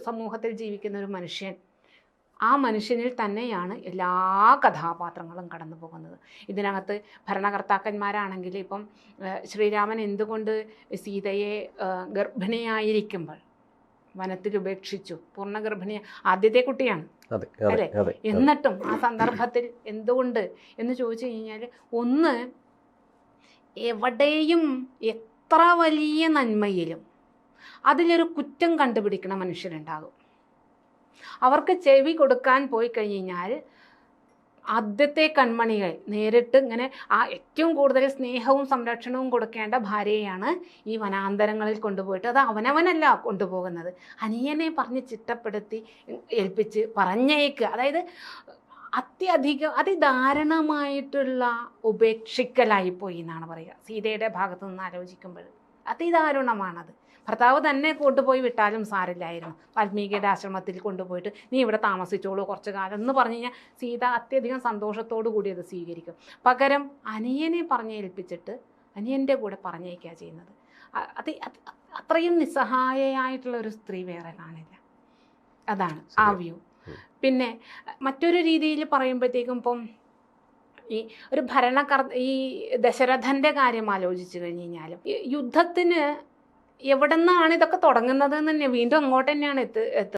സമൂഹത്തിൽ ജീവിക്കുന്ന ഒരു മനുഷ്യൻ, ആ മനുഷ്യനിൽ തന്നെയാണ് എല്ലാ കഥാപാത്രങ്ങളും കടന്നു പോകുന്നത്. ഇതിനകത്ത് ഭരണകർത്താക്കന്മാരാണെങ്കിൽ ഇപ്പം ശ്രീരാമൻ എന്തുകൊണ്ട് സീതയെ ഗർഭിണിയായിരിക്കുമ്പോൾ വനത്തിൽ ഉപേക്ഷിച്ചു? പൂർണ്ണഗർഭിണി ആദ്യത്തെ കുട്ടിയാണ് അല്ലേ? എന്നിട്ടും ആ സന്ദർഭത്തിൽ എന്തുകൊണ്ട് എന്ന് ചോദിച്ചു കഴിഞ്ഞാൽ, ഒന്ന്, എവിടെയും എത്ര വലിയ നന്മയിലും അതിലൊരു കുറ്റം കണ്ടുപിടിക്കണ മനുഷ്യരുണ്ടാകും. അവർക്ക് ചെവി കൊടുക്കാൻ പോയി കഴിഞ്ഞാൽ ആദ്യത്തെ കൺമണികൾ നേരിട്ട് ഇങ്ങനെ ആ ഏറ്റവും കൂടുതൽ സ്നേഹവും സംരക്ഷണവും കൊടുക്കേണ്ട ഭാര്യയാണ് ഈ വനാന്തരങ്ങളിൽ കൊണ്ടുപോയിട്ട്, അത് അവനവനല്ല കൊണ്ടുപോകുന്നത്, അനിയനെ പറഞ്ഞ് ചിട്ടപ്പെടുത്തി ഏൽപ്പിച്ച് പറഞ്ഞേക്കുക. അതായത് അത്യധികം അതിദാരുണമായിട്ടുള്ള ഉപേക്ഷിക്കലായിപ്പോയി എന്നാണ് പറയുക. സീതയുടെ ഭാഗത്തു നിന്ന് ആലോചിക്കുമ്പോൾ അതിദാരുണമാണത്. ഭർത്താവ് തന്നെ കൊണ്ടുപോയി വിട്ടാലും സാരില്ലായിരുന്നു. വാൽമീകിയുടെ ആശ്രമത്തിൽ കൊണ്ടുപോയിട്ട് നീ ഇവിടെ താമസിച്ചോളൂ കുറച്ചു കാലം എന്ന് പറഞ്ഞു കഴിഞ്ഞാൽ സീത അത്യധികം സന്തോഷത്തോടു കൂടി അത് സ്വീകരിക്കും. പകരം അനിയനെ പറഞ്ഞേൽപ്പിച്ചിട്ട് അനിയൻ്റെ കൂടെ പറഞ്ഞേക്കുക ചെയ്യുന്നത്. അത്രയും നിസ്സഹായയായിട്ടുള്ള ഒരു സ്ത്രീ വേറെ കാണില്ല. അതാണ് ആ വ്യൂ. പിന്നെ മറ്റൊരു രീതിയിൽ പറയുമ്പോഴത്തേക്കും ഇപ്പം ഈ ഒരു ഈ ദശരഥൻ്റെ കാര്യം ആലോചിച്ച് കഴിഞ്ഞ് കഴിഞ്ഞാലും യുദ്ധത്തിന് എവിടെ നിന്നാണ് ഇതൊക്കെ തുടങ്ങുന്നത് എന്ന് തന്നെ വീണ്ടും അങ്ങോട്ട് തന്നെയാണ്